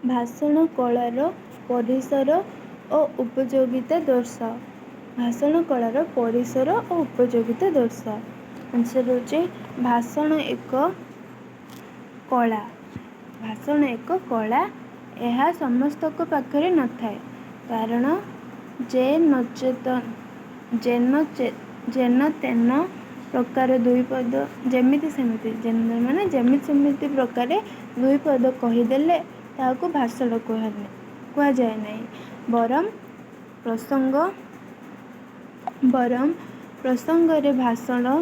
ଭାଷଣ କଳାର ପରିସର ଓ ଉପଯୋଗିତା ଦର୍ଶାଅ। ଭାଷଣ କଳାର ପରିସର ଓ ଉପଯୋଗିତା ଦର୍ଶାଅ। ଆନ୍ସର ହେଉଛି ଭାଷଣ ଏକ କଳା। ଭାଷଣ ଏକ କଳା। ଏହା ସମସ୍ତଙ୍କ ପାଖରେ ନଥାଏ। କାରଣ ଯେନ ତେନ ପ୍ରକାର ଦୁଇ ପଦ ଯେମିତି ସେମିତି ମାନେ ଯେମିତି ସେମିତି ପ୍ରକାରେ ଦୁଇ ପଦ କହିଦେଲେ ତାହାକୁ ଭାଷଣ କୁହାଯାଏ ନାହିଁ। ବରଂ ପ୍ରସଙ୍ଗରେ ଭାଷଣ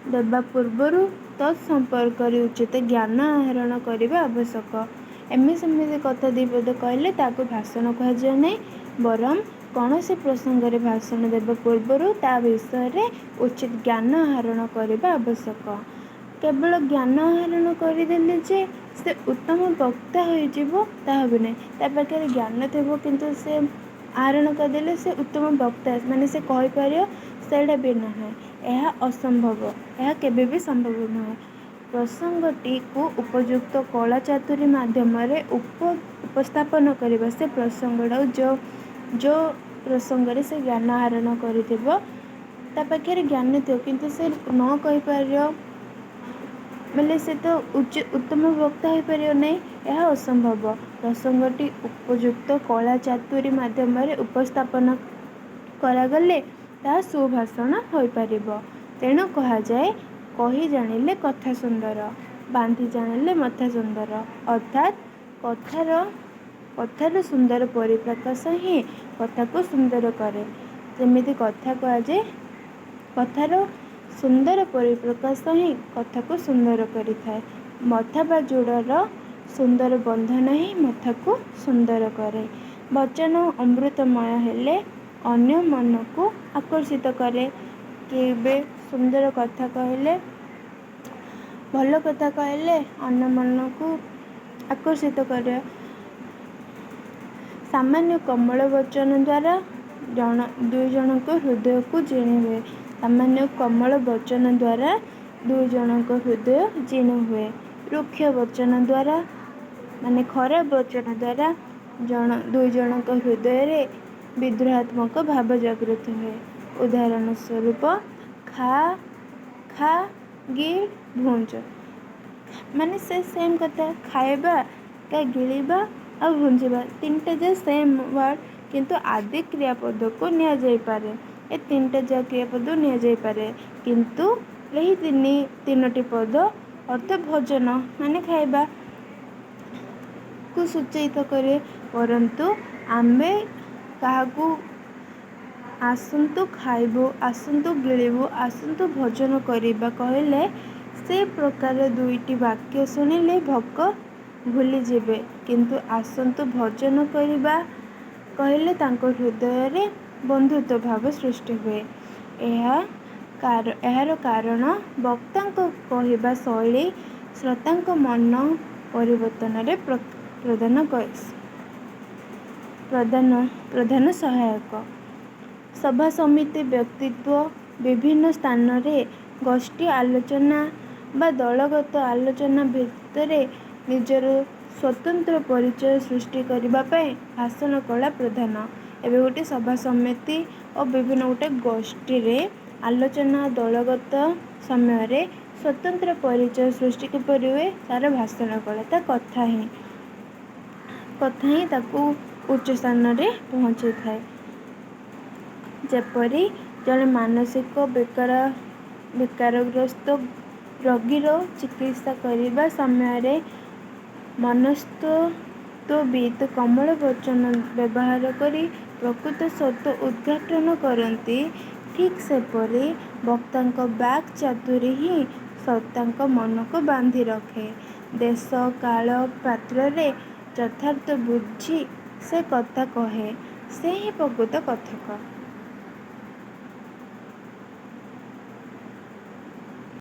ଦେବା ପୂର୍ବରୁ ତତ୍ ସମ୍ପର୍କରେ ଉଚିତ ଜ୍ଞାନ ଆହରଣ କରିବା ଆବଶ୍ୟକ। ଏମିତି ସେମିତି କଥା ଦୁଇ ପଦ କହିଲେ ତାକୁ ଭାଷଣ କୁହାଯାଏ ନାହିଁ। ବରଂ କୌଣସି ପ୍ରସଙ୍ଗରେ ଭାଷଣ ଦେବା ପୂର୍ବରୁ ତା ବିଷୟରେ ଉଚିତ ଜ୍ଞାନ ଆହରଣ କରିବା ଆବଶ୍ୟକ। କେବଳ ଜ୍ଞାନ ଆହରଣ କରିଦେଲେ ଯେ ସେ ଉତ୍ତମ ବକ୍ତା ହୋଇଯିବ ତାହା ବି ନାହିଁ। ତା ପାଖରେ ଜ୍ଞାନ ଥିବ କିନ୍ତୁ ସେ ଆହରଣ କରିଦେଲେ ସେ ଉତ୍ତମ ବକ୍ତା ମାନେ ସେ କହିପାରିବ ସେଇଟା ବି ନାହିଁ। ଏହା ଅସମ୍ଭବ। ଏହା କେବେ ବି ସମ୍ଭବ ନୁହେଁ। ପ୍ରସଙ୍ଗଟିକୁ ଉପଯୁକ୍ତ କଳା ଚାତୁରୀ ମାଧ୍ୟମରେ ଉପସ୍ଥାପନ କରିବା। ସେ ପ୍ରସଙ୍ଗଟାକୁ ଯେଉଁ ପ୍ରସଙ୍ଗରେ ସେ ଜ୍ଞାନ ଆହରଣ କରିଥିବ ତା ପାଖରେ ଜ୍ଞାନ ଥିବ କିନ୍ତୁ ସେ ନ କହିପାରିବ ବୋଲେ ସେ ତ ଉତ୍ତମ ବକ୍ତା ହୋଇପାରିବ ନାହିଁ। ଏହା ଅସମ୍ଭବ। ପ୍ରସଙ୍ଗଟି ଉପଯୁକ୍ତ କଳା ଚାତୁରୀ ମାଧ୍ୟମରେ ଉପସ୍ଥାପନ କରାଗଲେ ତାହା ସୁଭାଷଣ ହୋଇପାରିବ। ତେଣୁ କୁହାଯାଏ କହି ଜାଣିଲେ କଥା ସୁନ୍ଦର, ବାନ୍ଧି ଜାଣିଲେ ମଥା ସୁନ୍ଦର। ଅର୍ଥାତ୍ କଥାର ସୁନ୍ଦର ପରିପ୍ରକାଶ ହିଁ କଥାକୁ ସୁନ୍ଦର କରେ। ଯେମିତି କଥା କୁହାଯାଏ କଥାର ସୁନ୍ଦର ପରିପ୍ରକାଶ ହିଁ କଥାକୁ ସୁନ୍ଦର କରିଥାଏ। ମଥା ବା ଯୋଡ଼ର ସୁନ୍ଦର ବନ୍ଧନ ହିଁ ମଥାକୁ ସୁନ୍ଦର କରେ। ବଚନ ଅମୃତମୟ ହେଲେ ଅନ୍ୟ ମନକୁ ଆକର୍ଷିତ କରେ। କେବେ ସୁନ୍ଦର କଥା କହିଲେ ଭଲ କଥା କହିଲେ ଅନ୍ୟ ମନକୁ ଆକର୍ଷିତ କରେ। ସାମାନ୍ୟ କୋମଳ ବଚନ ଦ୍ୱାରା ଦୁଇ ଜଣଙ୍କ ହୃଦୟକୁ ଜିଣି ହୁଏ। ସାମାନ୍ୟ କୋମଳ ବଚନ ଦ୍ୱାରା ଦୁଇ ଜଣଙ୍କ ହୃଦୟ ଜିଣି ହୁଏ। ରୁକ୍ଷ ବଚନ ଦ୍ୱାରା ମାନେ ଖରାପ ବଚନ ଦ୍ୱାରା ଦୁଇ ଜଣଙ୍କ ହୃଦୟରେ ବିଦ୍ରୋହାତ୍ମକ ଭାବ ଜାଗୃତ ହୁଏ। ଉଦାହରଣ ସ୍ୱରୂପ ଖା ଗିଳି ଭୁଞ୍ଜ ମାନେ ସେ ସେମ୍ କଥା। ଖାଇବା ଗିଳିବା ଆଉ ଭୁଞ୍ଜିବା ତିନିଟା ଯାକ ସେମ୍ ୱାର୍ଡ଼ କିନ୍ତୁ ଆଦି କ୍ରିୟାପଦକୁ ନିଆଯାଇପାରେ। ଏ ତିନିଟା ଯାକ କ୍ରିୟାପଦ ନିଆଯାଇପାରେ କିନ୍ତୁ ଏହି ତିନୋଟି ପଦ ଅର୍ଥ ଭୋଜନ ମାନେ ଖାଇବାକୁ ସୂଚାୟିତ କରେ। ପରନ୍ତୁ ଆମେ କାହାକୁ ଆସନ୍ତୁ ଖାଇବୁ, ଆସନ୍ତୁ ଗିଳିବୁ, ଆସନ୍ତୁ ଭୋଜନ କରିବା କହିଲେ ସେ ପ୍ରକାର ଦୁଇଟି ବାକ୍ୟ ଶୁଣିଲେ ଭୋକ ଭୁଲିଯିବେ। କିନ୍ତୁ ଆସନ୍ତୁ ଭୋଜନ କରିବା କହିଲେ ତାଙ୍କ ହୃଦୟରେ ବନ୍ଧୁତ୍ୱ ଭାବ ସୃଷ୍ଟି ହୁଏ। ଏହାର କାରଣ ବକ୍ତାଙ୍କ କହିବା ଶୈଳୀ ଶ୍ରୋତାଙ୍କ ମନ ପରିବର୍ତ୍ତନରେ ପ୍ରଧାନ ସହାୟକ। ସଭାସମିତି ବ୍ୟତୀତ ବିଭିନ୍ନ ସ୍ଥାନରେ ଗୋଷ୍ଠୀ ଆଲୋଚନା ବା ଦଳଗତ ଆଲୋଚନା ଭିତରେ ନିଜର ସ୍ୱତନ୍ତ୍ର ପରିଚୟ ସୃଷ୍ଟି କରିବା ପାଇଁ ଭାଷଣ କଳା ପ୍ରଧାନ। ଏବେ ଗୋଟେ ସଭା ସମିତି ଓ ବିଭିନ୍ନ ଗୋଟେ ଗୋଷ୍ଠୀରେ ଆଲୋଚନା ଦଳଗତ ସମୟରେ ସ୍ୱତନ୍ତ୍ର ପରିଚୟ ସୃଷ୍ଟି କିପରି ହୁଏ ତାର ଭାଷଣ କଳା। ତା କଥା ହିଁ ତାକୁ ଉଚ୍ଚ ସ୍ଥାନରେ ପହଞ୍ଚାଇଥାଏ। ଯେପରି ଜଣେ ମାନସିକ ବିକାରଗ୍ରସ୍ତ ରୋଗୀର ଚିକିତ୍ସା କରିବା ସମୟରେ ମନସ୍ତତ୍ତ୍ୱବିତ୍ କୋମଳ ବଚନ ବ୍ୟବହାର କରି ପ୍ରକୃତ ସତ୍ୟ ଉଦ୍ଘାଟନ କରନ୍ତି, ଠିକ୍ ସେପରି ବକ୍ତାଙ୍କ ବାକ୍ ଚାତୁରୀ ହିଁ ଶ୍ରୋତାଙ୍କ ମନକୁ ବାନ୍ଧି ରଖେ। ଦେଶ କାଳ ପାତ୍ରରେ ଯଥାର୍ଥ ବୁଝି ସେ କଥା କହେ। ସେ ହିଁ ପ୍ରକୃତ କଥକ।